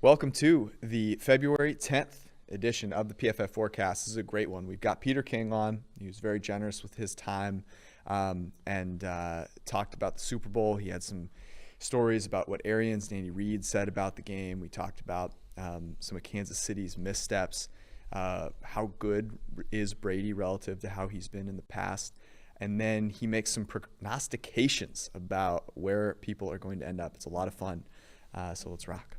Welcome to the February 10th edition of the PFF Forecast. This is a great one. We've got Peter King on. He was very generous with his time and talked about the Super Bowl. He had some stories about what Arians and Reid said about the game. We talked about some of Kansas City's missteps, how good is Brady relative to how he's been in the past. And then he makes some prognostications about where people are going to end up. It's a lot of fun. So let's rock.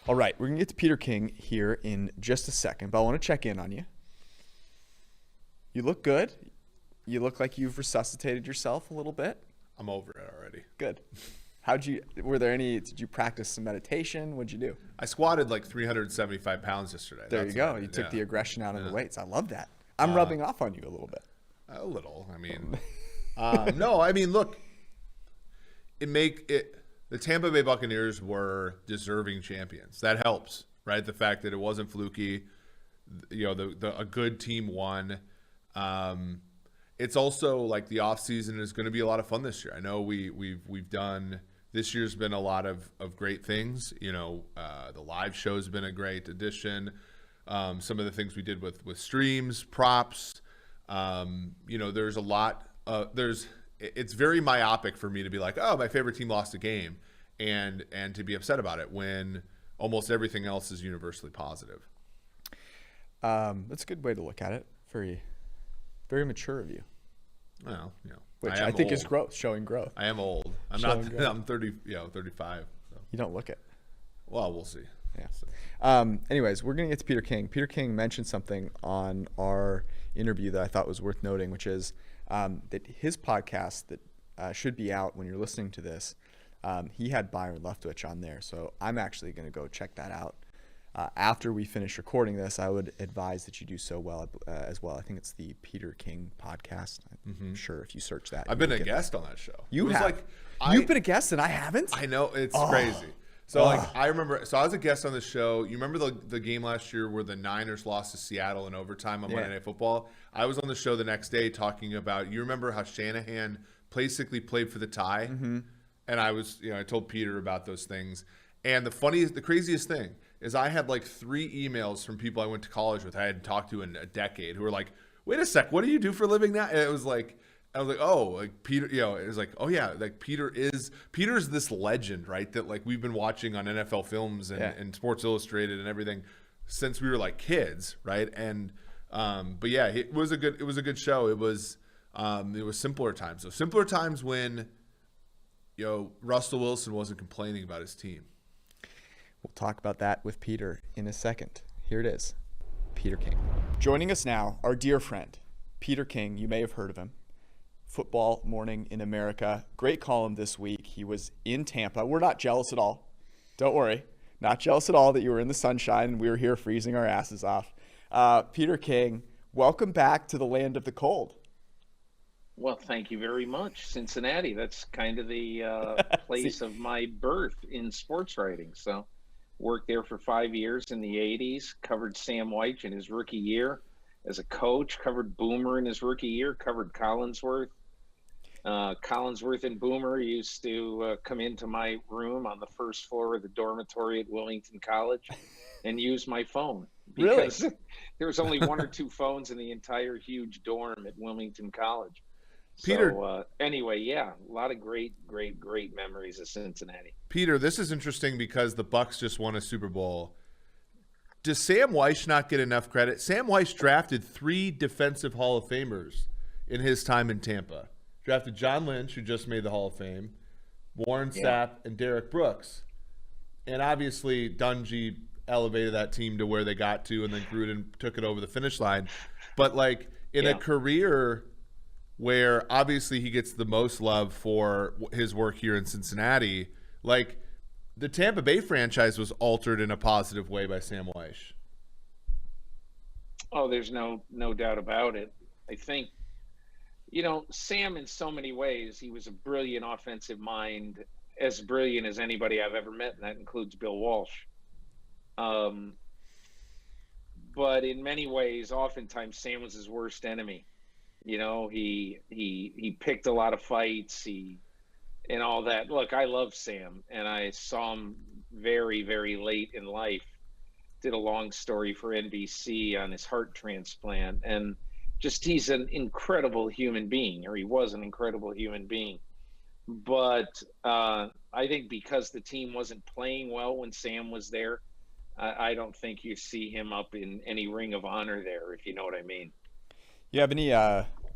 All right, we're going to get to Peter King here in just a second, but I want to check in on you. You look good. You look like you've resuscitated yourself a little bit. I'm over it already. Good. Did you practice some meditation? What'd you do? I squatted like 375 pounds yesterday. There you go. You took the aggression out of the weights. I love that. I'm rubbing off on you a little bit. A little. I mean, no, I mean, look, the Tampa Bay Buccaneers were deserving champions. That helps, right? The fact that it wasn't fluky, a good team won. It's also like the offseason is going to be a lot of fun this year. I know we've done, this year's been a lot of great things. The live show's been a great addition. Some of the things we did with streams, props, there's a lot, it's very myopic for me to be like, oh, my favorite team lost a game and to be upset about it when almost everything else is universally positive. That's a good way to look at it. Very mature of you. Well, which I think is growth, showing growth. I am old. I'm 30, 35. So. You don't look it. Well, we'll see. Yeah. So. Anyways, we're going to get to Peter King. Peter King mentioned something on our interview that I thought was worth noting, which is that his podcast that should be out when you're listening to this, he had Byron Leftwich on there. So I'm actually going to go check that out. After we finish recording this, I would advise that you do so as well. I think it's the Peter King podcast. I'm sure if you search that. I've been a guest on that show. You have? You've been a guest and I haven't? I know. It's crazy. So I remember, I was a guest on the show. You remember the game last year where the Niners lost to Seattle in overtime on Monday Night Football? I was on the show the next day talking about, you remember how Shanahan basically played for the tie? Mm-hmm. And I told Peter about those things. And the craziest thing is I had like 3 emails from people I went to college with I hadn't talked to in a decade who were like, wait a sec, what do you do for a living now? And I was like, oh, like Peter, it was like, oh yeah, like Peter's this legend, right? That like we've been watching on NFL films and Sports Illustrated and everything since we were like kids, right? And but yeah, it was a good show. It was simpler times. So simpler times when Russell Wilson wasn't complaining about his team. We'll talk about that with Peter in a second. Here it is, Peter King. Joining us now, our dear friend, Peter King. You may have heard of him. Football Morning in America. Great column this week. He was in Tampa. We're not jealous at all. Don't worry. Not jealous at all that you were in the sunshine and we were here freezing our asses off. Peter King, welcome back to the land of the cold. Well, thank you very much. Cincinnati, that's kind of the place of my birth in sports writing. So worked there for 5 years in the 80s, covered Sam Wyche in his rookie year as a coach, covered Boomer in his rookie year, covered Collinsworth. Collinsworth and Boomer used to come into my room on the first floor of the dormitory at Wilmington College and use my phone. Because there was only 1 or 2 phones in the entire huge dorm at Wilmington College. Peter, so anyway, a lot of great memories of Cincinnati. Peter, this is interesting because the Bucs just won a Super Bowl. Does Sam Wyche not get enough credit? Sam Wyche drafted 3 defensive Hall of Famers in his time in Tampa. Drafted John Lynch, who just made the Hall of Fame, Warren Sapp, and Derek Brooks. And obviously, Dungy elevated that team to where they got to, and then Gruden took it over the finish line. But like in a career where obviously he gets the most love for his work here in Cincinnati, like the Tampa Bay franchise was altered in a positive way by Sam Wyche. Oh, there's no doubt about it. I think, Sam, in so many ways, he was a brilliant offensive mind, as brilliant as anybody I've ever met, and that includes Bill Walsh. But in many ways, oftentimes Sam was his worst enemy. He picked a lot of fights, and all that. Look, I love Sam, and I saw him very, very late in life. Did a long story for NBC on his heart transplant, and just he's an incredible human being, or he was an incredible human being. But I think because the team wasn't playing well when Sam was there, I don't think you see him up in any ring of honor there, if you know what I mean. You have any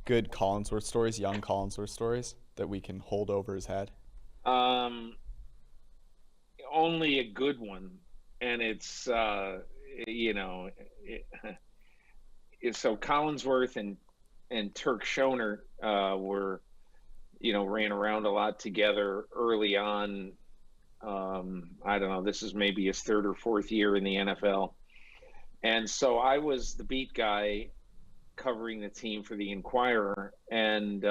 good Collinsworth stories, young Collinsworth stories that we can hold over his head? Only a good one, and it's so Collinsworth and Turk Schoner were, ran around a lot together early on. I don't know, this is maybe his third or fourth year in the NFL. And so I was the beat guy covering the team for the Inquirer. And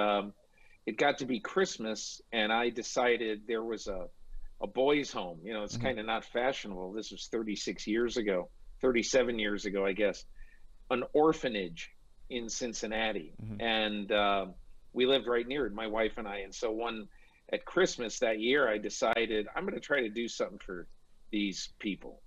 it got to be Christmas, and I decided there was a boys' home. It's kind of not fashionable. This was 37 years ago, I guess. An orphanage in Cincinnati. And we lived right near it, my wife and I. And so at Christmas that year, I decided I'm going to try to do something for these people,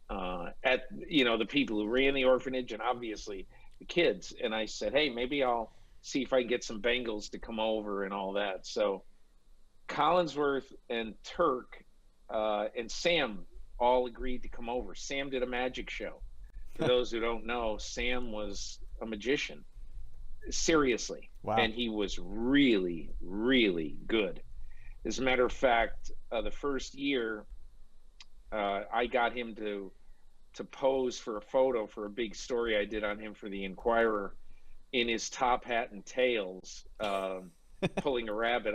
the people who ran the orphanage, and obviously the kids. And I said, hey, maybe I'll see if I can get some Bengals to come over and all that. So Collinsworth and Turk and Sam all agreed to come over. Sam did a magic show. For those who don't know, Sam was a magician. Seriously. Wow. And he was really, really good. As a matter of fact, the first year, I got him to pose for a photo for a big story I did on him for the Inquirer, in his top hat and tails, pulling a rabbit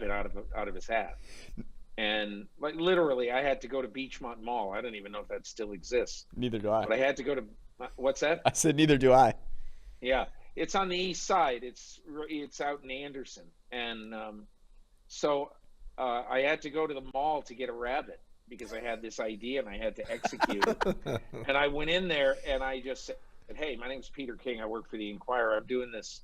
out of his hat. And like literally, I had to go to Beachmont Mall. I don't even know if that still exists. Neither do I. But I had to go to what's that? I said neither do I. Yeah, it's on the east side. It's out in Anderson, and so I had to go to the mall to get a rabbit because I had this idea and I had to execute it. And I went in there and I just said, hey, my name's Peter King. I work for the Inquirer. I'm doing this.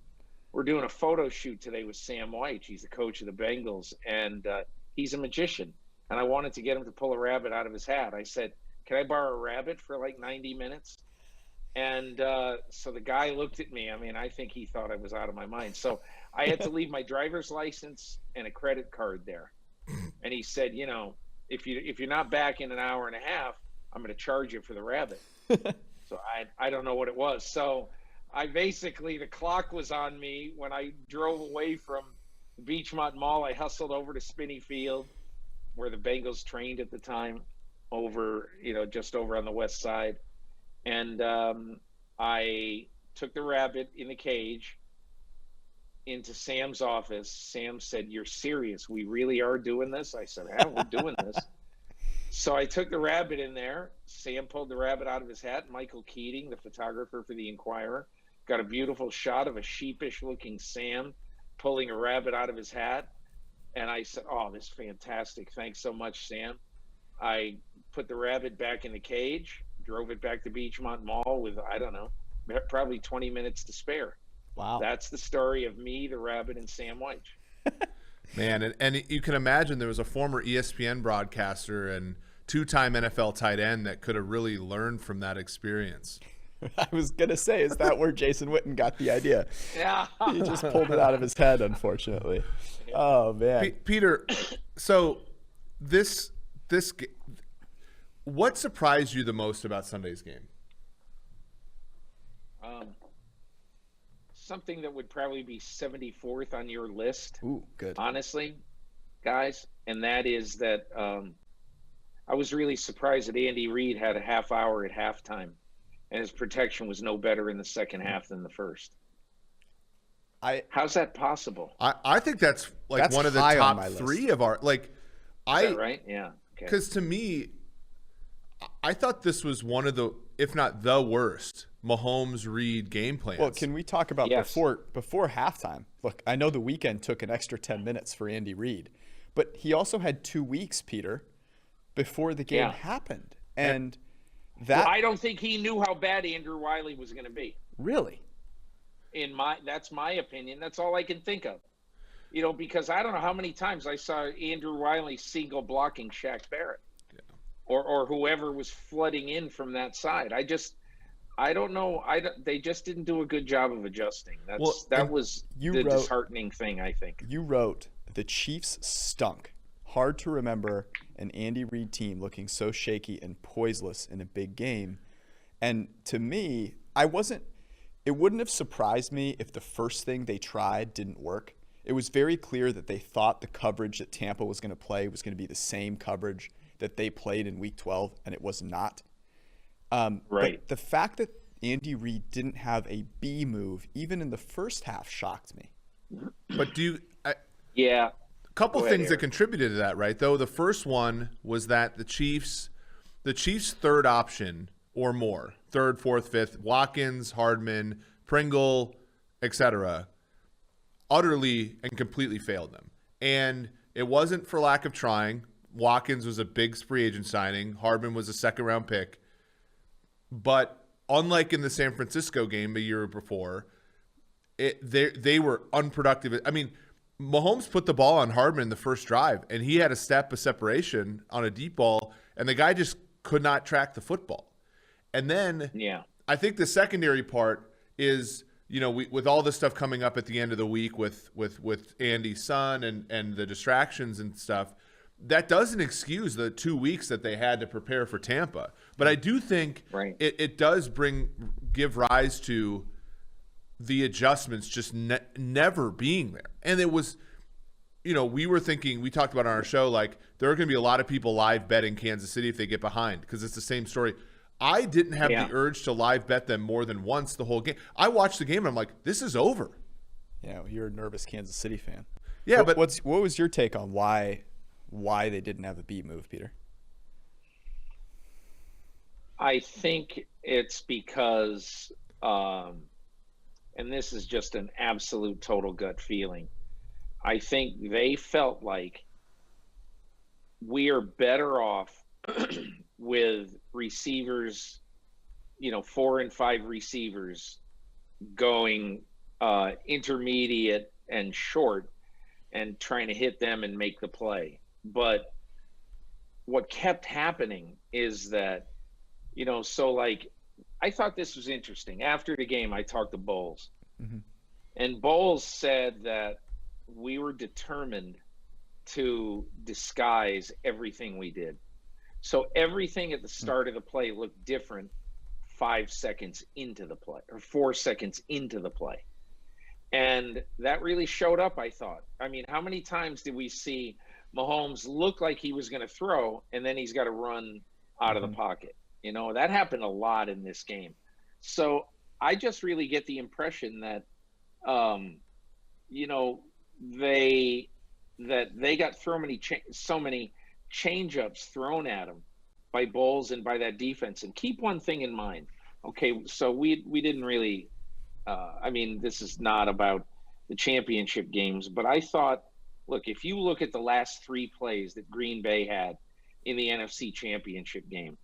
We're doing a photo shoot today with Sam White. He's the coach of the Bengals, and he's a magician. And I wanted to get him to pull a rabbit out of his hat. I said, can I borrow a rabbit for like 90 minutes? And so the guy looked at me. I mean, I think he thought I was out of my mind. So I had to leave my driver's license and a credit card there. And he said, if you're not back in an hour and a half, I'm going to charge you for the rabbit. So I don't know what it was. So I basically, the clock was on me when I drove away from the Beachmont Mall. I hustled over to Spinney Field, where the Bengals trained at the time, just over on the west side. And I took the rabbit in the cage into Sam's office. Sam said, you're serious? We really are doing this? I said, yeah, we're doing this. So I took the rabbit in there. Sam pulled the rabbit out of his hat. Michael Keating, the photographer for the Inquirer, got a beautiful shot of a sheepish-looking Sam pulling a rabbit out of his hat. And I said, oh, this is fantastic. Thanks so much, Sam. I put the rabbit back in the cage, drove it back to Beachmont Mall with, I don't know, probably 20 minutes to spare. Wow. That's the story of me, the rabbit, and Sam White. Man, and you can imagine there was a former ESPN broadcaster and two-time NFL tight end that could have really learned from that experience. I was going to say, is that where Jason Witten got the idea? Yeah. He just pulled it out of his head, unfortunately. Oh, man. Peter, so this what surprised you the most about Sunday's game? Something that would probably be 74th on your list. Ooh, good. Honestly, guys, and that is that I was really surprised that Andy Reid had a half hour at halftime, and his protection was no better in the second half than the first. How's that possible? I think that's one of the top three of our Is that right? Yeah. Okay. Because to me, I thought this was one of the, if not the worst, Mahomes Reid game plans. Well, can we talk about Yes. before halftime? Look, I know the weekend took an extra 10 minutes for Andy Reid, but he also had 2 weeks, Peter, before the game happened. And that I don't think he knew how bad Andrew Wiley was going to be. really, That's my opinion. That's all I can think of. Because I don't know how many times I saw Andrew Wiley single blocking Shaq Barrett, or whoever was flooding in from that side. I don't know. They just didn't do a good job of adjusting. That was the disheartening thing, I think. You wrote the Chiefs stunk. Hard to remember an Andy Reid team looking so shaky and poiseless in a big game. And to me, it wouldn't have surprised me if the first thing they tried didn't work. It was very clear that they thought the coverage that Tampa was going to play was going to be the same coverage that they played in Week 12, and it was not. Right. But the fact that Andy Reid didn't have a B move, even in the first half, shocked me. But Yeah. a couple Go ahead, things that Eric. contributed to that, right? Though the first one was that the Chiefs' third option or more, third, fourth, fifth, Watkins, Hardman, Pringle, etc., utterly and completely failed them. And it wasn't for lack of trying. Watkins was a big free agent signing. Hardman was a second-round pick. But unlike in the San Francisco game a year before, they were unproductive. I mean, Mahomes put the ball on Hardman the first drive, and he had a step of separation on a deep ball, and the guy just could not track the football. And then I think the secondary part is, with all this stuff coming up at the end of the week with Andy's son and the distractions and stuff, that doesn't excuse the 2 weeks that they had to prepare for Tampa. But I do think it does give rise to the adjustments just never being there. And it was, we were thinking, we talked about on our show, like there are going to be a lot of people live betting Kansas City if they get behind, because it's the same story. I didn't have the urge to live bet them more than once the whole game. I watched the game and I'm like, this is over. Yeah, you're a nervous Kansas City fan. Yeah, what was your take on why they didn't have a B move, Peter? I think it's because, and this is just an absolute total gut feeling, I think they felt like we are better off with receivers, 4 and 5 receivers going intermediate and short and trying to hit them and make the play. But what kept happening is that, I thought this was interesting. After the game, I talked to Bowles. Mm-hmm. And Bowles said that we were determined to disguise everything we did. So everything at the start of the play looked different 5 seconds into the play or 4 seconds into the play. And that really showed up, I thought. I mean, how many times did we see Mahomes look like he was going to throw and then he's got to run out of the pocket? That happened a lot in this game. So I just really get the impression that, they got so many change-ups thrown at them by Bowles and by that defense. And keep one thing in mind. Okay, so we didn't really this is not about the championship games, but I thought, look, if you look at the last 3 plays that Green Bay had in the NFC championship game,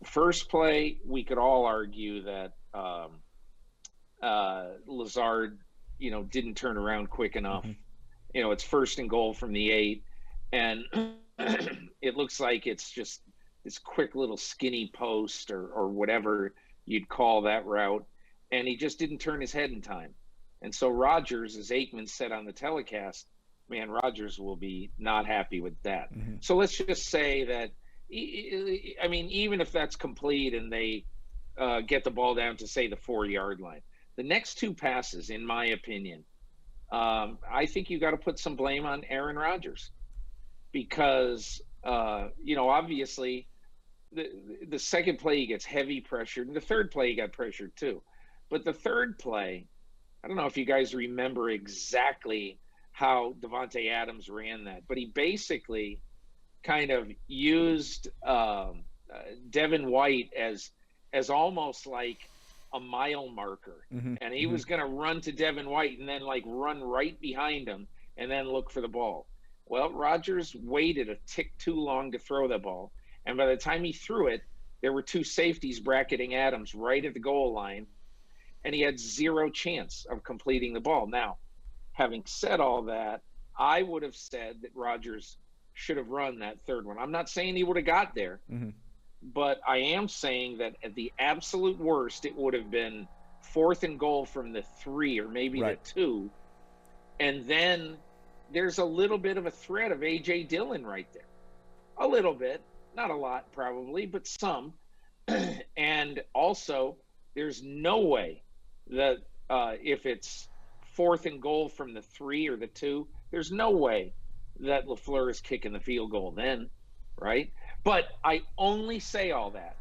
first play, we could all argue that Lazard, didn't turn around quick enough. It's 1st and goal from the 8, and it looks like it's just this quick little skinny post or whatever you'd call that route, and he just didn't turn his head in time. And so Rodgers, as Aikman said on the telecast, man, Rodgers will be not happy with that. So let's just say that, even if that's complete and they get the ball down to, say, the 4-yard line, the next 2 passes, in my opinion, I think you got to put some blame on Aaron Rodgers, because, obviously the second play he gets heavy pressured, and the third play he got pressured too. But the third play, I don't know if you guys remember exactly how Devontae Adams ran that, but he basically kind of used Devin White as as almost like a mile marker. And he was going to run to Devin White and then like run right behind him and then look for the ball. Well, Rodgers waited a tick too long to throw the ball. And by the time he threw it, there were two safeties bracketing Adams right at the goal line. And he had zero chance of completing the ball. Now, having said all that, I would have said that Rodgers should have run that third one. I'm not saying he would have got there. But I am saying that at the absolute worst, it would have been 4th and goal from the 3 or maybe the 2. And then there's a little bit of a threat of A.J. Dillon right there. A little bit. Not a lot probably, but some. And also, there's no way that if it's 4th and goal from the 3 or the 2, there's no way that LaFleur is kicking the field goal then, right? But I only say all that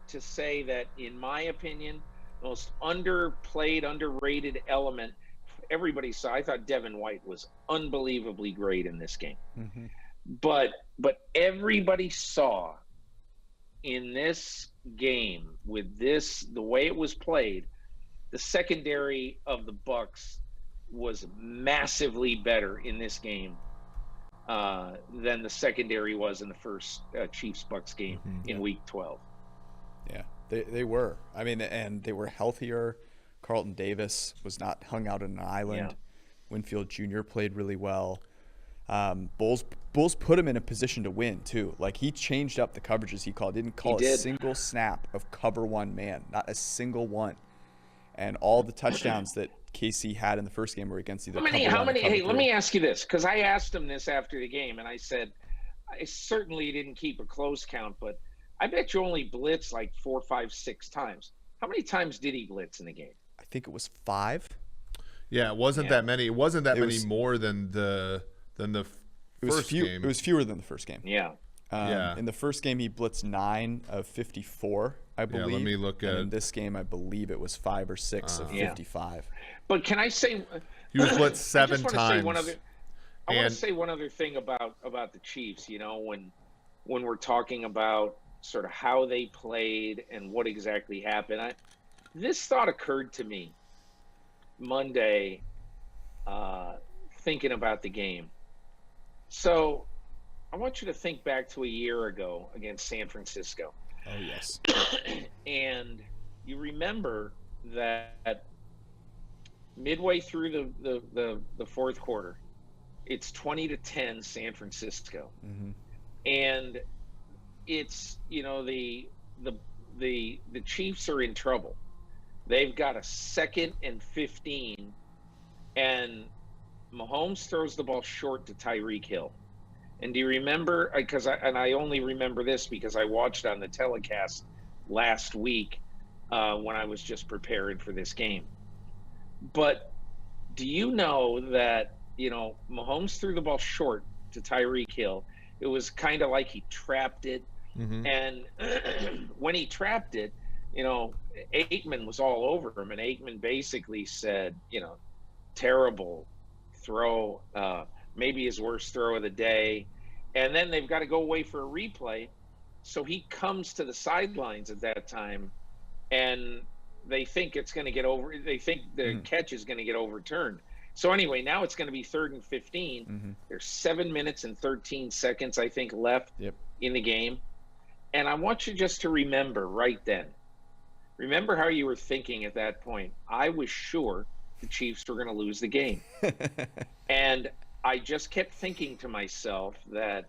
to say that, in my opinion, the most underplayed, underrated element everybody saw. I thought Devin White was unbelievably great in this game. But everybody saw in this game, with this, the way it was played, the secondary of the Bucs was massively better in this game than the secondary was in the first Chiefs-Bucs game in Week 12. Yeah, they were. I mean, and they were healthier. Carlton Davis was not hung out on an island. Yeah. Winfield Jr. played really well. Bulls put him in a position to win, too. Like, he changed up the coverages he called. Didn't call a single snap of cover one man. Not a single one. And all the touchdowns that KC had in the first game were against either how many hey, let me ask you this, because I asked him this after the game, and I said, I certainly didn't keep a close count, but I bet you only blitzed like 4, 5, 6 times. How many times did he blitz in the game? I think it was 5. Yeah, it wasn't that many. It wasn't that many more than the first game. It was fewer than the first game. Yeah. In the first game, he blitzed 9 of 54, I believe. Yeah, let me look at. In this game, I believe it was 5 or 6 of 55. But can I say he was blitzed 7 times? I want to say one other thing about the Chiefs. You know, when we're talking about sort of how they played and what exactly happened, this thought occurred to me Monday, thinking about the game. So I want you to think back to a year ago against San Francisco. Oh, yes. And you remember that midway through the fourth quarter, it's 20-10 San Francisco. And it's, you know, the Chiefs are in trouble. They've got a 2nd and 15, and Mahomes throws the ball short to Tyreek Hill. And do you remember, I only remember this because I watched on the telecast last week when I was just preparing for this game. But do you know that, you know, Mahomes threw the ball short to Tyreek Hill? It was kind of like he trapped it. And when he trapped it, you know, Aikman was all over him. And Aikman basically said, you know, terrible throw, maybe his worst throw of the day. And then they've got to go away for a replay. So he comes to the sidelines at that time, and they think it's going to get over. They think the catch is going to get overturned. So anyway, now it's going to be 3rd and 15. There's 7 minutes and 13 seconds, I think, left in the game. And I want you just to remember right then. Remember how you were thinking at that point. I was sure the Chiefs were going to lose the game. And I just kept thinking to myself that,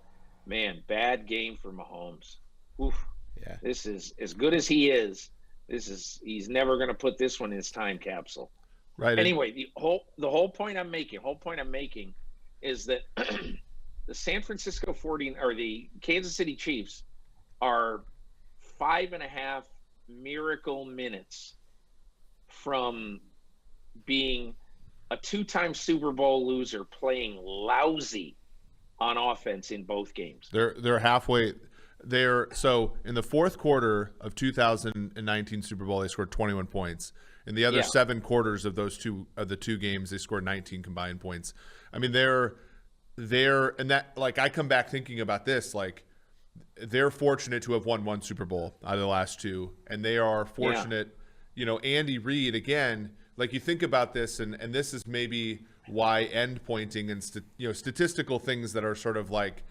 man, bad game for Mahomes. Oof. Yeah. This is, as good as he is, he's never going to put this one in his time capsule. Right. Anyway, the whole point I'm making is that the San Francisco 40 or the Kansas City Chiefs are 5.5 miracle minutes from being a 2-time Super Bowl loser playing lousy on offense in both games. They're halfway. So in the fourth quarter of 2019 Super Bowl, they scored 21 points. In the other 7 quarters of the two games, they scored 19 combined points. I mean, they're and that, like, I come back thinking about this, like, they're fortunate to have won one Super Bowl out of the last two, and they are fortunate. You know, Andy Reid, again, like you think about this, and this is maybe why end pointing and statistical things that are sort of like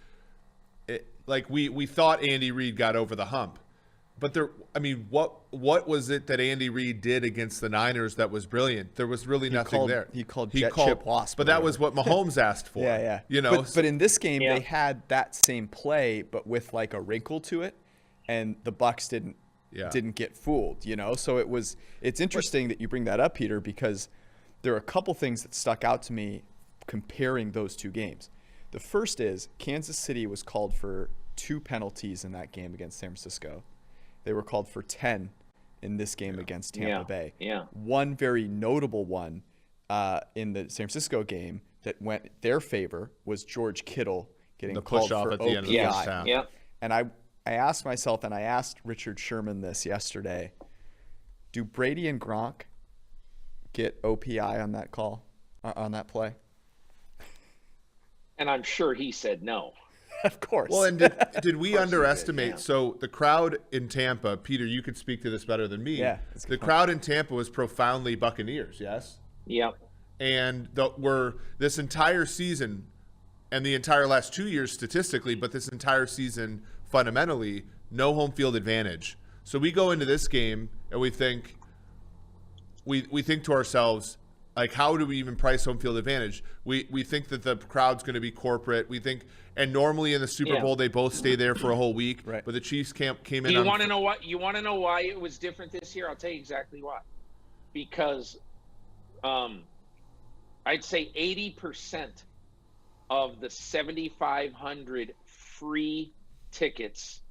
we thought Andy Reid got over the hump. But what was it that Andy Reid did against the Niners that was brilliant? There was really nothing there. He called chip wasp. But that was what Mahomes asked for. Yeah. You know, but in this game they had that same play, but with like a wrinkle to it, and the Bucs didn't get fooled. You know, so it's interesting that you bring that up, Peter, because there are a couple things that stuck out to me comparing those two games. The first is Kansas City was called for 2 penalties in that game against San Francisco. They were called for 10 in this game against Tampa Bay. Yeah. One very notable one in the San Francisco game that went their favor was George Kittle getting called for at the OPI. end of the first half. Yeah. And I asked myself, and I asked Richard Sherman this yesterday, do Brady and Gronk get OPI on that call, on that play? And I'm sure he said no. Of course. Well, and did we underestimate? So the crowd in Tampa, Peter, you could speak to this better than me. Yeah, the crowd in Tampa was profoundly Buccaneers, yes? Yep. And this entire season and the entire last 2 years statistically, but this entire season fundamentally, no home field advantage. So we go into this game and we think to ourselves, like, how do we even price home field advantage? We think that the crowd's going to be corporate. We think, and normally in the Super Bowl they both stay there for a whole week. Right. But the Chiefs came in. You want to know what? You want to know why it was different this year? I'll tell you exactly why. Because, I'd say 80% of the 7,500 free tickets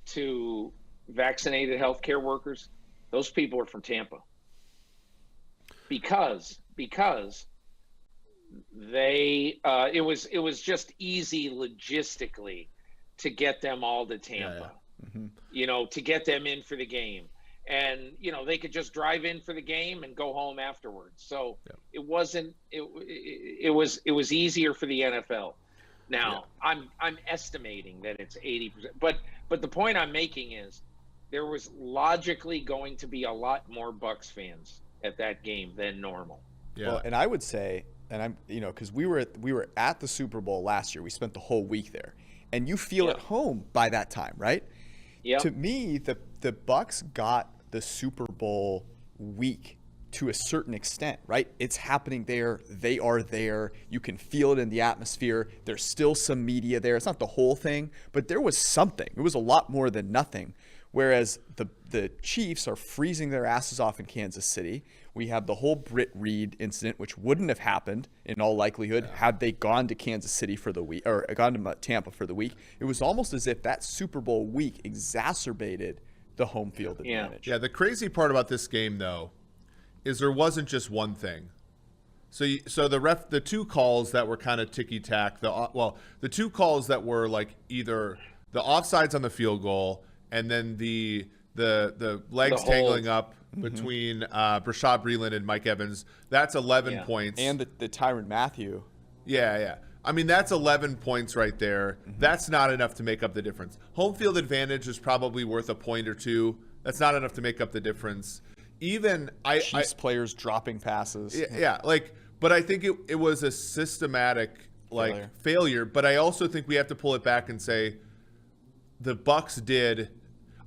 to vaccinated healthcare workers, those people are from Tampa. Because they it was just easy logistically to get them all to Tampa. Mm-hmm. You know, to get them in for the game. And you know, they could just drive in for the game and go home afterwards. So it was easier for the NFL. Now, I'm estimating that it's 80%. But the point I'm making is there was logically going to be a lot more Bucs fans at that game than normal. Yeah. Well, and I would say, and I'm, because we were at the Super Bowl last year. We spent the whole week there, and you feel at home by that time, right? Yeah. To me, the Bucs got the Super Bowl week to a certain extent, right? It's happening there. They are there. You can feel it in the atmosphere. There's still some media there. It's not the whole thing, but there was something. It was a lot more than nothing. Whereas the Chiefs are freezing their asses off in Kansas City. We have the whole Reid incident, which wouldn't have happened in all likelihood had they gone to Kansas City for the week or gone to Tampa for the week. It was almost as if that Super Bowl week exacerbated the home field advantage. Yeah, the crazy part about this game, though, is there wasn't just one thing. So the two calls that were kind of ticky-tack, the two calls that were like either the offsides on the field goal and then the legs tangling up between Brashad Breeland and Mike Evans, that's 11 points. And the Tyrann Mathieu. Yeah. I mean, that's 11 points right there. Mm-hmm. That's not enough to make up the difference. Home field advantage is probably worth a point or two. That's not enough to make up the difference. Even Chiefs players dropping passes. Yeah, but I think it was a systematic failure. But I also think we have to pull it back and say the Bucs did.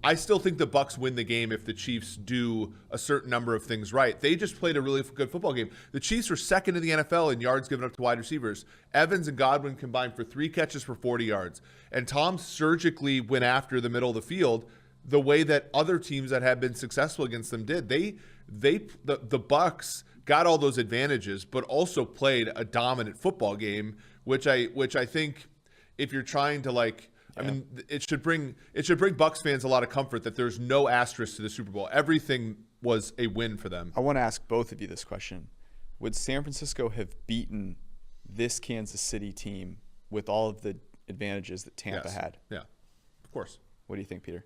I still think the Bucs win the game if the Chiefs do a certain number of things right. They just played a really good football game. The Chiefs were second in the NFL in yards given up to wide receivers. Evans and Godwin combined for 3 catches for 40 yards. And Tom surgically went after the middle of the field the way that other teams that have been successful against them did. The Bucs got all those advantages, but also played a dominant football game, which I think if you're trying to I mean, it should bring Bucs fans a lot of comfort that there's no asterisk to the Super Bowl. Everything was a win for them. I want to ask both of you this question. Would San Francisco have beaten this Kansas City team with all of the advantages that Tampa had? Yeah, of course. What do you think, Peter?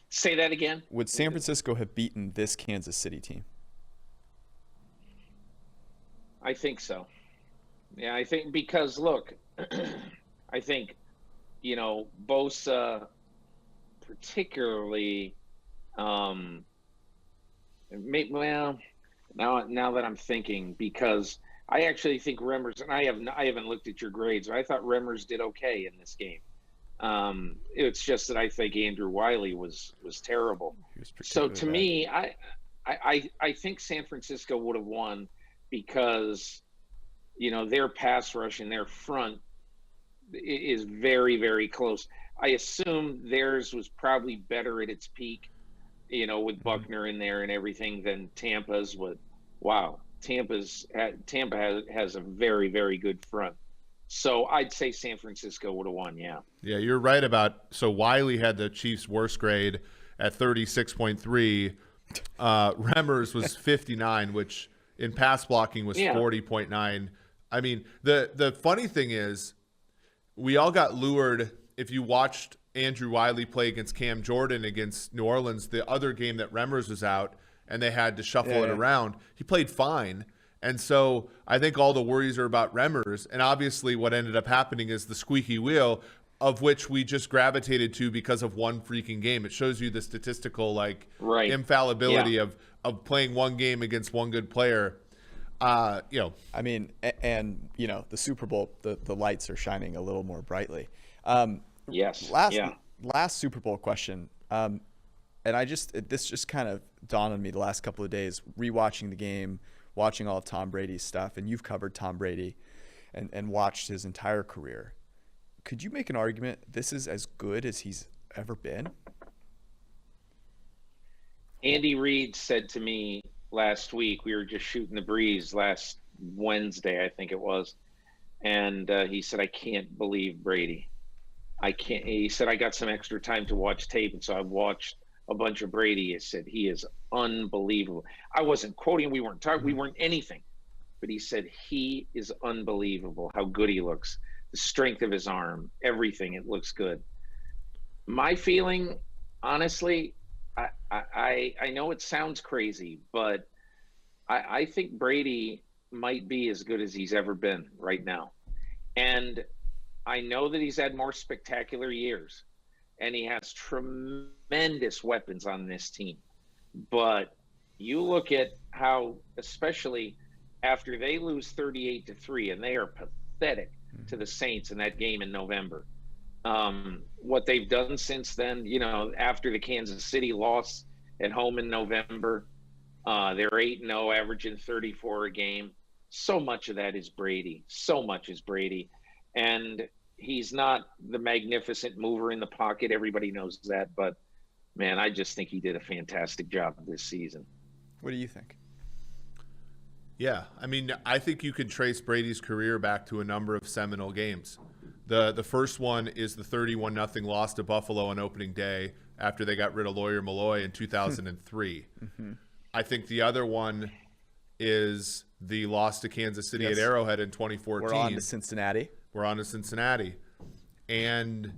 Say that again. Would San Francisco have beaten this Kansas City team? I think so. Yeah, I think because, look, I think Bosa particularly, well, now that I'm thinking, because I actually think Remmers, and I haven't looked at your grades, but I thought Remmers did okay in this game. It's just that I think Andrew Wiley was terrible. So to me, I think San Francisco would have won because their pass rush and their front is very, very close. I assume theirs was probably better at its peak, with Buckner in there and everything, than Tampa's. Wow, Tampa has a very, very good front. So I'd say San Francisco would have won. Yeah. Yeah, you're right so Wiley had the Chiefs' worst grade at 36.3. Remmers was 59, which in pass blocking was 40.9. I mean, the funny thing is, we all got lured. If you watched Andrew Wiley play against Cam Jordan against New Orleans, the other game that Remmers was out and they had to shuffle it around, he played fine. And so I think all the worries are about Remmers. And obviously what ended up happening is the squeaky wheel, of which we just gravitated to because of one freaking game. It shows you the statistical infallibility of playing one game against one good player. I mean, and the Super Bowl, the lights are shining a little more brightly. Yes. Last Super Bowl question. And this just kind of dawned on me the last couple of days, rewatching the game, watching all of Tom Brady's stuff, and you've covered Tom Brady and watched his entire career. Could you make an argument this is as good as he's ever been? Andy Reid said to me last week, we were just shooting the breeze last Wednesday, I think it was, and he said, I can't believe Brady. He said, I got some extra time to watch tape, and so I watched a bunch of Brady. He said, he is unbelievable. I wasn't quoting, we weren't talking, we weren't anything, but he said, he is unbelievable, how good he looks, the strength of his arm, everything, it looks good. My feeling, honestly, I know it sounds crazy, but I think Brady might be as good as he's ever been right now. And I know that he's had more spectacular years, and he has tremendous weapons on this team. But you look at how, especially after they lose 38-3, and they are pathetic to the Saints in that game in November, what they've done since then, after the Kansas City loss at home in November, they're 8-0, averaging 34 a game. So much of that is Brady. So much is Brady. And he's not the magnificent mover in the pocket. Everybody knows that. But, man, I just think he did a fantastic job this season. What do you think? Yeah, I mean, I think you can trace Brady's career back to a number of seminal games. The first one is the 31-0 loss to Buffalo on opening day after they got rid of Lawyer Malloy in 2003. I think the other one is the loss to Kansas City at Arrowhead in 2014. We're on to Cincinnati. And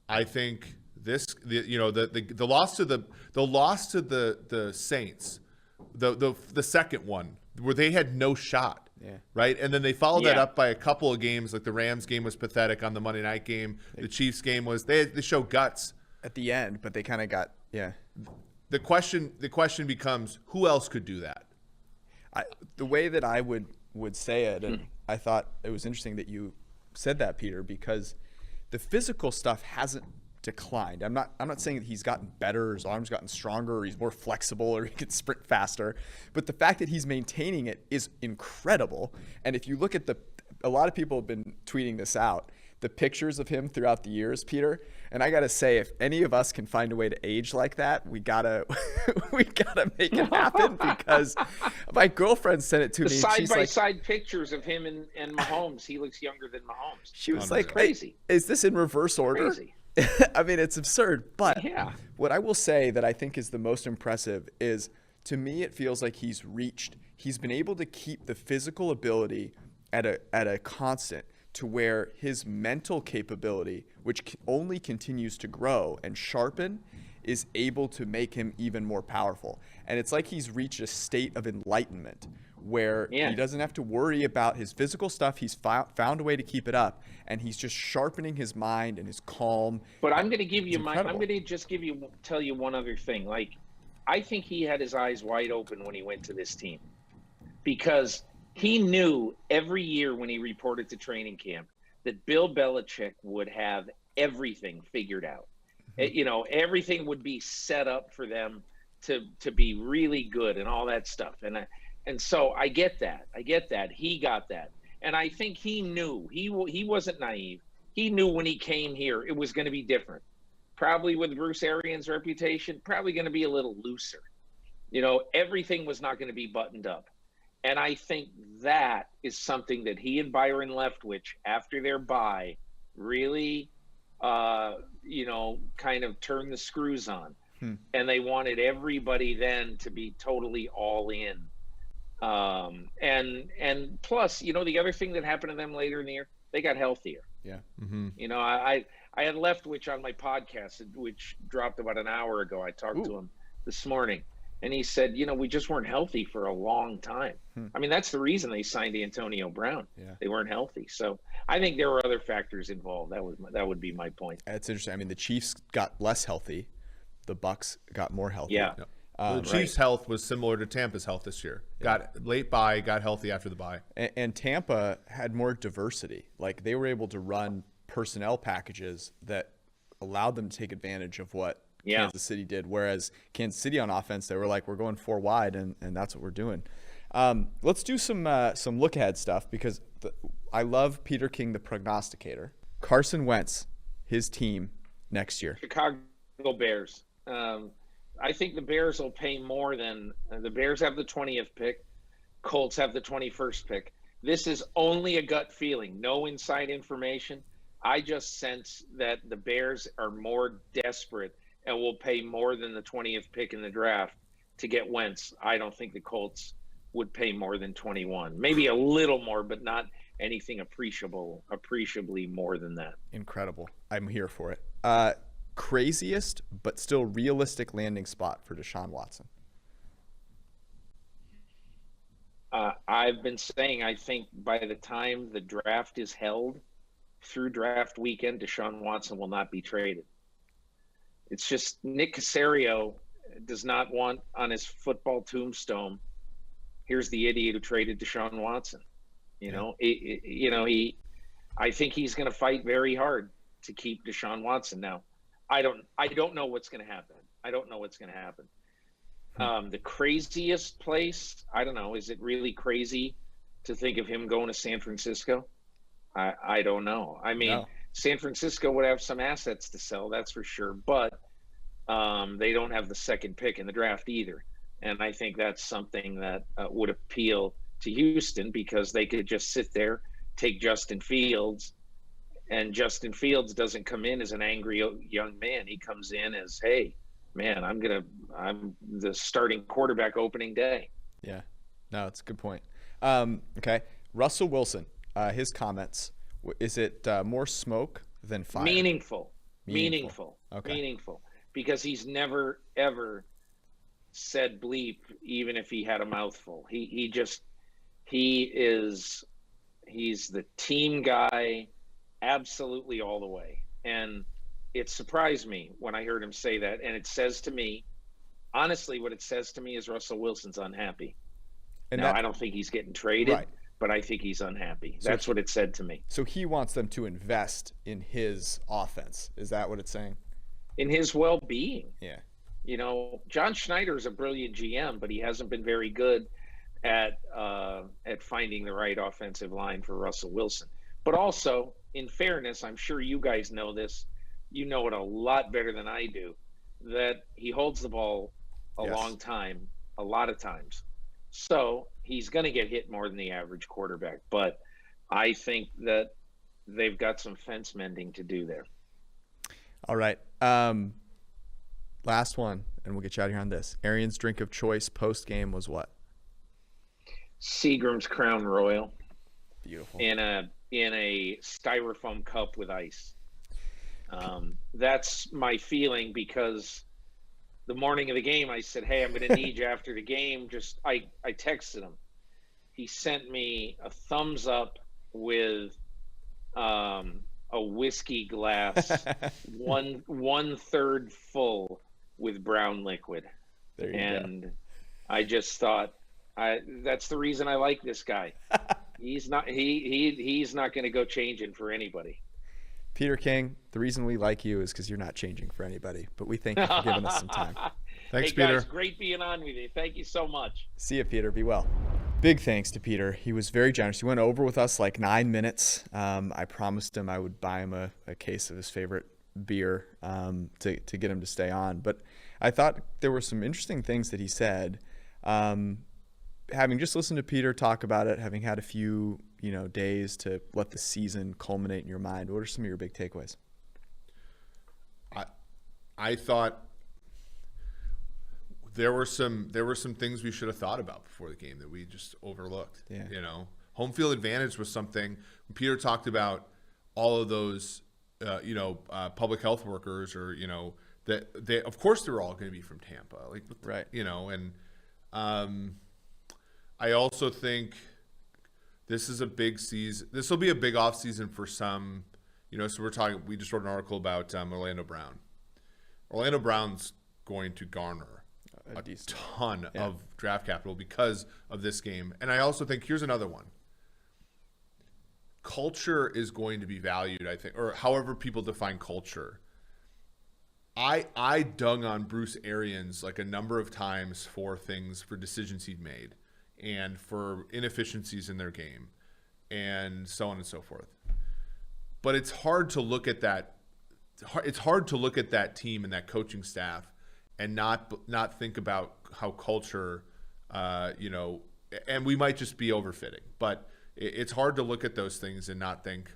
I think the loss to the Saints, the second one where they had no shot. Yeah. Right. And then they followed that up by a couple of games. Like the Rams game was pathetic on the Monday night game. The Chiefs game was they show guts at the end, but they kind of got The question becomes, who else could do that? The way that I would say it, and I thought it was interesting that you said that, Peter, because the physical stuff hasn't declined. I'm not saying that he's gotten better, his arm's gotten stronger, or he's more flexible, or he can sprint faster. But the fact that he's maintaining it is incredible. And if you look at a lot of people have been tweeting this out, the pictures of him throughout the years, Peter. And I gotta say, if any of us can find a way to age like that, we gotta make it happen, because my girlfriend sent it to me. Side by side pictures of him and Mahomes. He looks younger than Mahomes. She was like, crazy. Is this in reverse order? Crazy. I mean, it's absurd. But what I will say that I think is the most impressive is, to me, it feels like he's been able to keep the physical ability at a constant, to where his mental capability, which only continues to grow and sharpen, is able to make him even more powerful. And it's like he's reached a state of enlightenment where he doesn't have to worry about his physical stuff. He's found a way to keep it up, and he's just sharpening his mind and his calm. But I'm going to give you tell you one other thing. Like, I think he had his eyes wide open when he went to this team, because he knew every year when he reported to training camp that Bill Belichick would have everything figured out. You know, everything would be set up for them to be really good and all that stuff. And so I get that. He got that. And I think he knew. He wasn't naive. He knew when he came here it was going to be different. Probably with Bruce Arians' reputation, probably going to be a little looser. You know, everything was not going to be buttoned up. And I think that is something that he and Byron Leftwich, after their bye, really, you know, kind of turned the screws on. And they wanted everybody then to be totally all in. And plus, you know, the other thing that happened to them later in the year, they got healthier. Yeah. You know, I had Leftwich on my podcast, which dropped about an hour ago. I talked to him this morning, and he said, you know, we just weren't healthy for a long time. I mean, that's the reason they signed Antonio Brown. Yeah. They weren't healthy. So I think there were other factors involved. That would be my point. It's interesting. I mean, the Chiefs got less healthy. The Bucs got more healthy. Yeah. The Chiefs' health was similar to Tampa's health this year. Got late bye, got healthy after the bye. And Tampa had more diversity. Like, they were able to run personnel packages that allowed them to take advantage of what Kansas City did. Whereas Kansas City on offense, they were like, we're going 4 wide, and that's what we're doing. Let's do some look ahead stuff, because I love Peter King, the prognosticator. Carson Wentz, his team next year. Chicago Bears. I think the Bears will pay more than the Bears have the 20th pick. Colts have the 21st pick. This is only a gut feeling, no inside information. I just sense that the Bears are more desperate and will pay more than the 20th pick in the draft to get Wentz. I don't think the Colts would pay more than 21, maybe a little more, but not anything appreciably more than that. Incredible. I'm here for it. Craziest but still realistic landing spot for Deshaun Watson? I've been saying, I think by the time the draft is held through draft weekend, Deshaun Watson will not be traded. It's just Nick Caserio does not want on his football tombstone, here's the idiot who traded Deshaun Watson. You know, I think he's going to fight very hard to keep Deshaun Watson. Now, I don't know what's going to happen. The craziest place, I don't know. Is it really crazy to think of him going to San Francisco? I don't know. I mean, San Francisco would have some assets to sell, that's for sure. But they don't have the second pick in the draft either. And I think that's something that would appeal to Houston, because they could just sit there, take Justin Fields. And Justin Fields doesn't come in as an angry young man. He comes in as, hey, man, I'm the starting quarterback opening day. Yeah, no, it's a good point. Okay, Russell Wilson, his comments. Is it more smoke than fire? Meaningful. Okay. Meaningful. Because he's never, ever said bleep, even if he had a mouthful. He's the team guy. Absolutely all the way. And it surprised me when I heard him say that. And it says to me, honestly, what it says to me is Russell Wilson's unhappy. And now, I don't think he's getting traded, but I think he's unhappy. That's what it said to me. So he wants them to invest in his offense. Is that what it's saying? In his well-being. Yeah. You know, John Schneider is a brilliant GM, but he hasn't been very good at finding the right offensive line for Russell Wilson. But also, in fairness, I'm sure you guys know this. You know it a lot better than I do, that he holds the ball a long time, a lot of times. So he's going to get hit more than the average quarterback. But I think that they've got some fence mending to do there. All right. Last one, and we'll get you out of here on this. Arians' drink of choice post-game was what? Seagram's Crown Royal. Beautiful. In a styrofoam cup with ice. That's my feeling, because the morning of the game, I said, hey, I'm going to need you after the game. I texted him. he sent me a thumbs up with a whiskey glass, one third full with brown liquid. There you And go. I just thought, that's the reason I like this guy. He's not going to go changing for anybody. Peter King, the reason we like you is because you're not changing for anybody, but we thank you for giving us some time. Thanks, hey Peter. guys, great being on with you. Thank you so much. See you, Peter. Be well. Big thanks to Peter. He was very generous. He went over with us like 9 minutes. I promised him I would buy him a case of his favorite beer to get him to stay on. But I thought there were some interesting things that he said. Having just listened to Peter talk about it, having had a few days to let the season culminate in your mind, what are some of your big takeaways? I thought there were some things we should have thought about before the game that we just overlooked. Yeah. Home field advantage was something. Peter talked about all of those, public health workers, or that they, of course, they're all going to be from Tampa, right? And I also think this is a big season. This will be a big off season for some. So we just wrote an article about Orlando Brown. Orlando Brown's going to garner a ton of draft capital because of this game. And I also think here's another one. Culture is going to be valued, I think, or however people define culture. I dug on Bruce Arians like a number of times for decisions he'd made and for inefficiencies in their game and so on and so forth. But it's hard to look at that. It's hard to look at that team and that coaching staff and not think about how culture, and we might just be overfitting, but it's hard to look at those things and not think,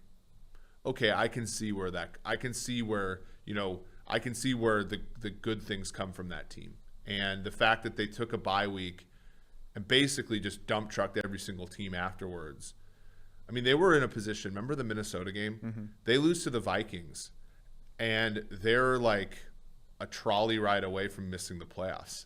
okay, I can see where the good things come from that team. And the fact that they took a bye week and basically just dump trucked every single team afterwards. I mean, they were in a position, remember the Minnesota game? Mm-hmm. They lose to the Vikings and they're like a trolley ride away from missing the playoffs,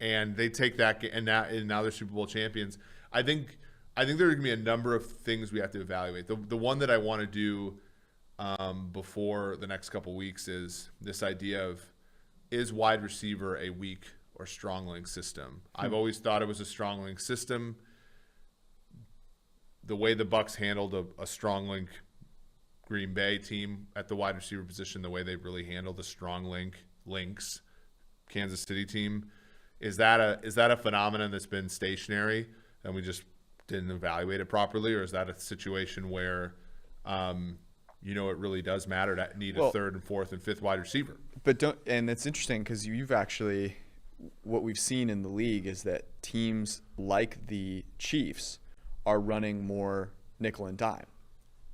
and they take that, and now they're Super Bowl champions. I think there are going to be a number of things we have to evaluate. The one that I want to do before the next couple weeks is this idea of, is wide receiver a weak or strong link system? I've always thought it was a strong link system. The way the Bucs handled a strong link Green Bay team at the wide receiver position, the way they really handled the strong links Kansas City team, is that a phenomenon that's been stationary and we just didn't evaluate it properly, or is that a situation where it really does matter to need a third and fourth and fifth wide receiver? And it's interesting because what we've seen in the league is that teams like the Chiefs are running more nickel and dime,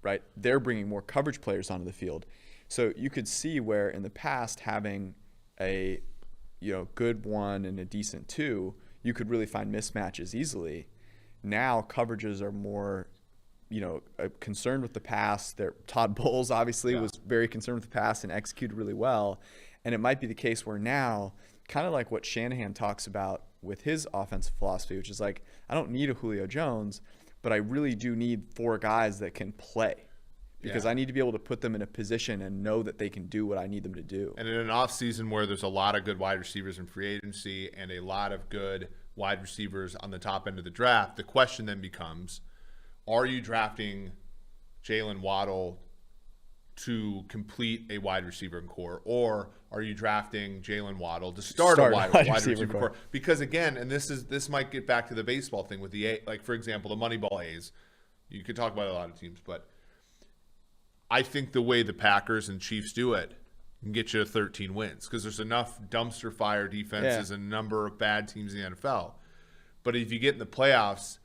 right? They're bringing more coverage players onto the field. So you could see where in the past having a good one and a decent two, you could really find mismatches easily. Now coverages are more concerned with the pass. Todd Bowles obviously was very concerned with the pass and executed really well. And it might be the case where now, kind of like what Shanahan talks about with his offensive philosophy, which is like, I don't need a Julio Jones, but I really do need 4 guys that can play. Because I need to be able to put them in a position and know that they can do what I need them to do. And in an offseason where there's a lot of good wide receivers in free agency and a lot of good wide receivers on the top end of the draft, the question then becomes, are you drafting Jalen Waddle to complete a wide receiver core, or are you drafting Jalen Waddle to start a wide receiver core? Because again, and this might get back to the baseball thing with the like for example, the Moneyball A's. You could talk about a lot of teams, but I think the way the Packers and Chiefs do it can get you to 13 wins because there's enough dumpster fire defenses and a number of bad teams in the NFL. But if you get in the playoffs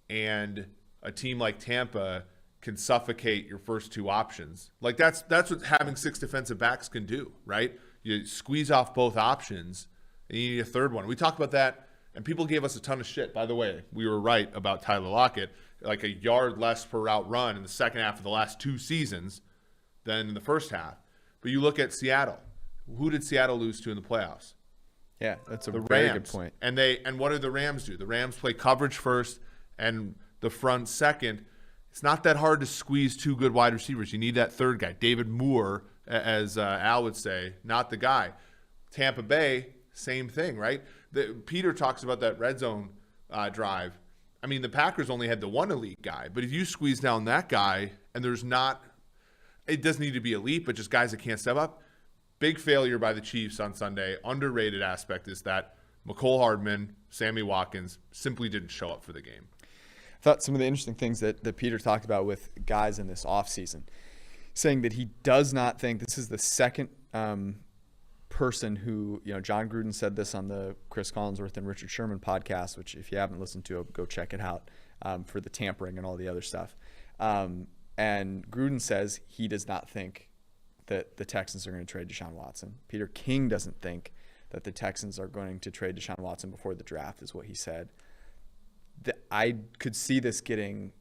and a team like Tampa can suffocate your first 2 options, like that's what having 6 defensive backs can do, right? You squeeze off both options and you need a third one. We talked about that, and people gave us a ton of shit. By the way, we were right about Tyler Lockett. Like a yard less per route run in the second half of the last 2 seasons than in the first half. But you look at Seattle. Who did Seattle lose to in the playoffs? Yeah, that's a the very Rams. Good point. And what do the Rams do? The Rams play coverage first, and the front second, it's not that hard to squeeze two good wide receivers. You need that third guy. David Moore, as Al would say, not the guy. Tampa Bay, same thing, right? Peter talks about that red zone drive. I mean, the Packers only had the one elite guy, but if you squeeze down that guy and there's not, it doesn't need to be elite, but just guys that can't step up. Big failure by the Chiefs on Sunday. Underrated aspect is that McCole Hardman, Sammy Watkins simply didn't show up for the game. I thought some of the interesting things that Peter talked about with guys in this offseason, saying that he does not think this is the second person who, John Gruden said this on the Chris Collinsworth and Richard Sherman podcast, which if you haven't listened to it, go check it out for the tampering and all the other stuff. And Gruden says he does not think that the Texans are going to trade Deshaun Watson. Peter King doesn't think that the Texans are going to trade Deshaun Watson before the draft, is what he said. I could see this getting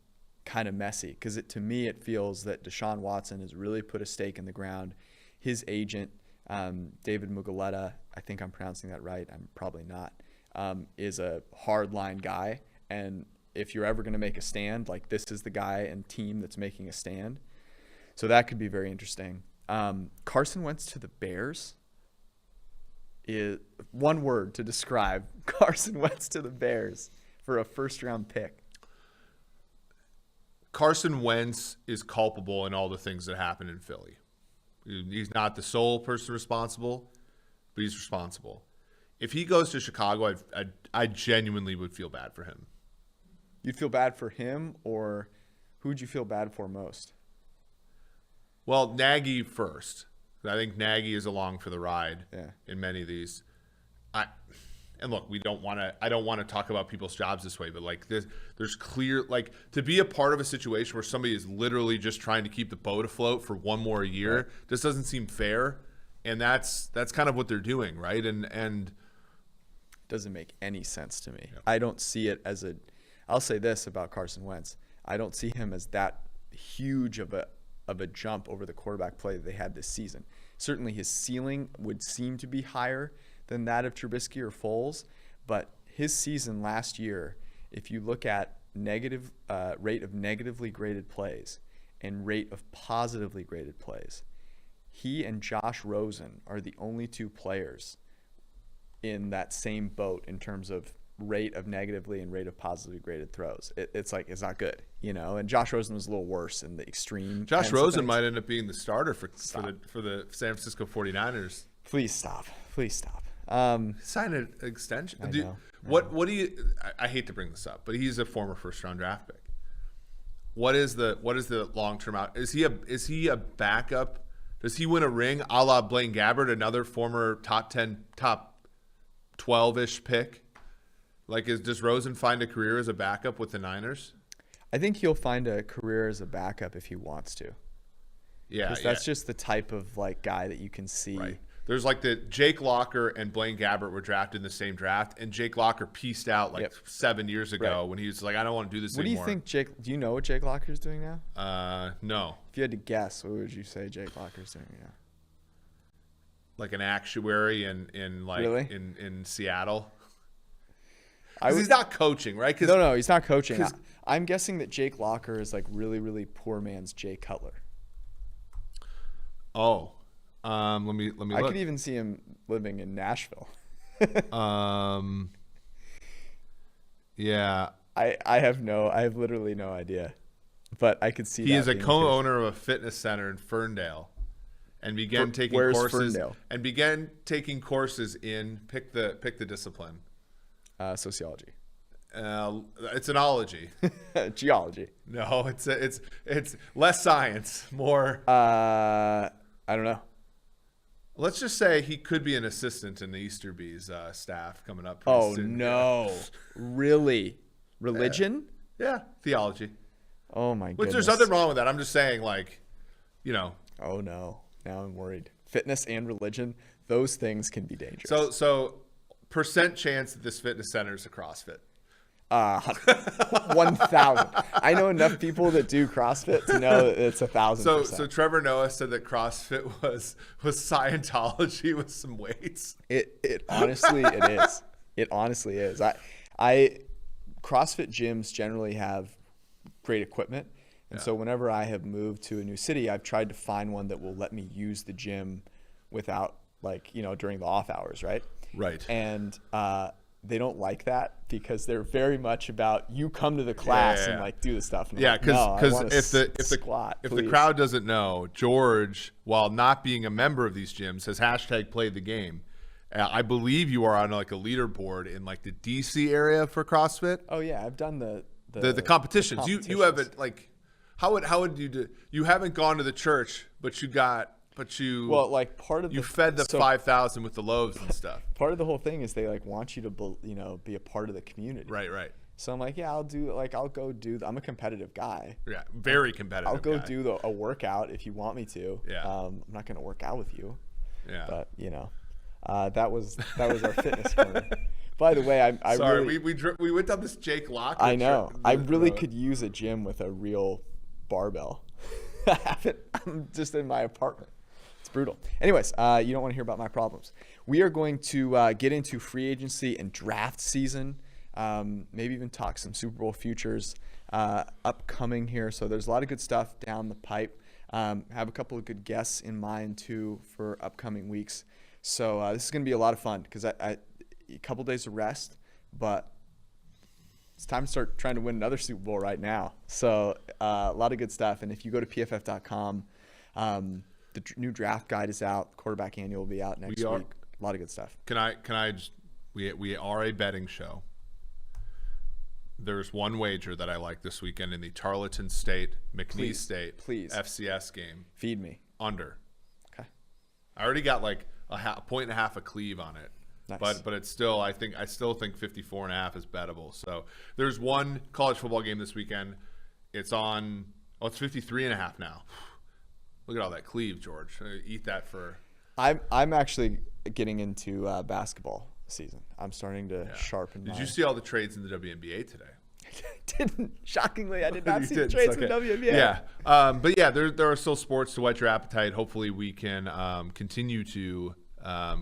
kind of messy because to me it feels that Deshaun Watson has really put a stake in the ground. His agent, David Mugoletta, I think I'm pronouncing that right, I'm probably not, is a hardline guy. And if you're ever going to make a stand, like this is the guy and team that's making a stand. So that could be very interesting. Carson Wentz to the Bears is one word to describe Carson Wentz to the Bears for a first-round pick. Carson Wentz is culpable in all the things that happened in Philly. He's not the sole person responsible, but he's responsible. If he goes to Chicago, I genuinely would feel bad for him. You'd feel bad for him, or who would you feel bad for most? Well, Nagy first. I think Nagy is along for the ride in many of these. And look, I don't want to talk about people's jobs this way, but like there's clear, like to be a part of a situation where somebody is literally just trying to keep the boat afloat for one more year just doesn't seem fair. And that's kind of what they're doing, right? And doesn't make any sense to me. I don't see it as I'll say this about Carson Wentz. I don't see him as that huge of a jump over the quarterback play that they had this season. Certainly his ceiling would seem to be higher than that of Trubisky or Foles, but his season last year, if you look at rate of negatively graded plays and rate of positively graded plays, he and Josh Rosen are the only two players in that same boat in terms of rate of negatively and rate of positively graded throws. It's not good, and Josh Rosen was a little worse in the extreme. Josh Rosen might end up being the starter for the San Francisco 49ers. Please stop. Sign an extension. I know. What do you? I hate to bring this up, but he's a former first-round draft pick. What is the long-term out? Is he a backup? Does he win a ring, a la Blaine Gabbert, another former top 10, top 12-ish pick? Like, does Rosen find a career as a backup with the Niners? I think he'll find a career as a backup if he wants to. Yeah, because that's just the type of guy that you can see. Right. There's the Jake Locker and Blaine Gabbert were drafted in the same draft, and Jake Locker pieced out 7 years ago when he was like, I don't want to do this anymore. What do you think, do you know what Jake Locker's doing now? No. If you had to guess, what would you say Jake Locker's doing now? Like an actuary in Seattle? He's not coaching, right? No, he's not coaching. I'm guessing that Jake Locker is really, really poor man's Jay Cutler. Oh. Let me look. I could even see him living in Nashville. Yeah. I have literally no idea. But I could see he is a co-owner of a fitness center in Ferndale and began taking courses Ferndale? And began taking courses in pick the discipline. Sociology. It's an ology. Geology. No, it's less science, more I don't know. Let's just say he could be an assistant in the Easterby's staff coming up. Oh, soon. no. Really? Religion? Yeah, theology. Oh, my goodness. Which there's nothing wrong with that. I'm just saying, Oh, no. Now I'm worried. Fitness and religion, those things can be dangerous. So percent chance that this fitness center is a CrossFit. 1,000. I know enough people that do CrossFit to know that it's 1,000%. So Trevor Noah said that CrossFit was Scientology with some weights. It honestly is. It honestly is. I CrossFit gyms generally have great equipment. And so whenever I have moved to a new city, I've tried to find one that will let me use the gym without, like, you know, during the off hours, right? Right. And they don't like that because they're very much about you come to the class and like do the stuff. And because if the crowd doesn't know, George, while not being a member of these gyms, has #played the game. I believe you are on like a leaderboard in like the DC area for CrossFit. Oh yeah, I've done the competitions. You haven't like how would you do? You haven't gone to the church, but you like part of you fed the 5,000 with the loaves and stuff. Part of the whole thing is they like want you to be a part of the community. Right. So I'm like, yeah, I'll go do. I'm a competitive guy. Yeah, very competitive. I'll go do a workout if you want me to. Yeah. I'm not gonna work out with you. Yeah. But you know, that was our fitness corner. By the way, I sorry, really, we went down this Jake Locker. I know. I really could use a gym with a real barbell. I'm just in my apartment. It's brutal. Anyways, you don't want to hear about my problems. We are going to get into free agency and draft season. Maybe even talk some Super Bowl futures upcoming here. So there's a lot of good stuff down the pipe. Have a couple of good guests in mind too for upcoming weeks. So this is going to be a lot of fun because a couple days of rest, but it's time to start trying to win another Super Bowl right now. So a lot of good stuff. And if you go to pff.com, the new draft guide is out. Quarterback annual will be out next week. A lot of good stuff. Can I just we are a betting show. There's one wager that I like this weekend in the Tarleton State, McNeese State FCS game. Feed me. Under. Okay. I already got like a point and a half of cleave on it. Nice. But it's still I still think 54.5 is bettable. So there's one college football game this weekend. It's on it's 53.5 now. Look at all that cleave, George. Eat that for. I'm actually getting into basketball season. I'm starting to sharpen. Did you see all the trades in the WNBA today? Didn't. Shockingly, I did not see the trades in the WNBA. Yeah, but yeah, there are still sports to whet your appetite. Hopefully, we can continue to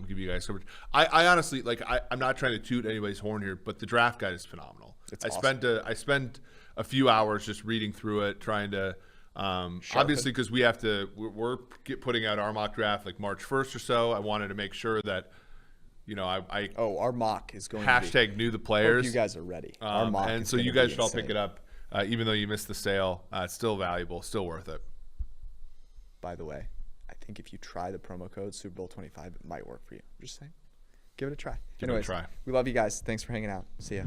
give you guys coverage. I honestly I'm not trying to toot anybody's horn here, but the draft guide is phenomenal. It's awesome. I spent a few hours just reading through it, trying to obviously because we're putting out our mock draft like March 1st or so. I wanted to make sure that our mock is going to be, knew the players. Hope you guys are ready. Our mock and so you guys should all pick it up, even though you missed the sale. It's still valuable, still worth it. By the way, I think if you try the promo code Super Bowl 25, it might work for you. I'm just saying, give it a try. Anyways, we love you guys. Thanks for hanging out. See ya.